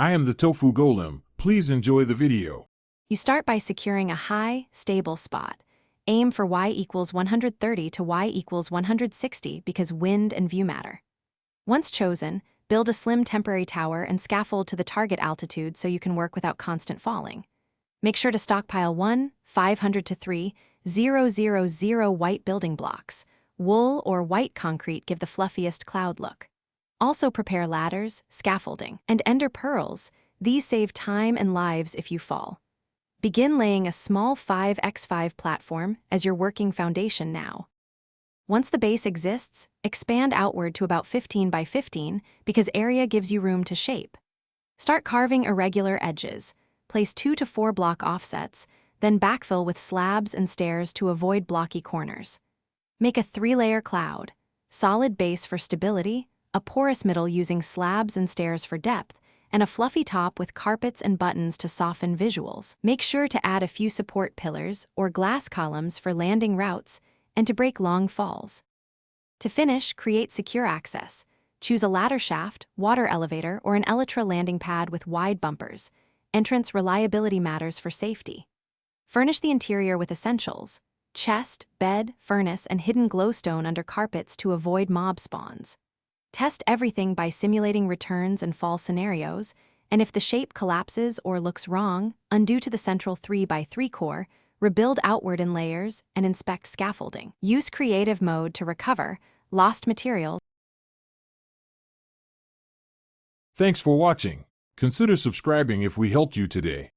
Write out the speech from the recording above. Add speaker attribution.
Speaker 1: I am the tofu golem. Please enjoy the video.
Speaker 2: You start by securing a high, stable spot. Aim for y equals 130 to y equals 160 because wind and view matter. Once chosen, build a slim temporary tower and scaffold to the target altitude so you can work without constant falling. Make sure to stockpile 500 to 3,000 white building blocks. Wool or white concrete give the fluffiest cloud look. Also prepare ladders, scaffolding, and ender pearls. These save time and lives if you fall. Begin laying a small 5x5 platform as your working foundation now. Once the base exists, expand outward to about 15 by 15 because area gives you room to shape. Start carving irregular edges. Place 2 to 4 block offsets, then backfill with slabs and stairs to avoid blocky corners. Make a 3-layer cloud, solid base for stability, a porous middle using slabs and stairs for depth, and a fluffy top with carpets and buttons to soften visuals. Make sure to add a few support pillars or glass columns for landing routes and to break long falls. To finish, create secure access. Choose a ladder shaft, water elevator, or an elytra landing pad with wide bumpers. Entrance reliability matters for safety. Furnish the interior with essentials: chest, bed, furnace, and hidden glowstone under carpets to avoid mob spawns. Test everything by simulating returns and fall scenarios, and if the shape collapses or looks wrong, undo to the central 3x3 core, rebuild outward in layers, and inspect scaffolding. Use creative mode to recover lost materials.
Speaker 1: Thanks for watching. Consider subscribing if we helped you today.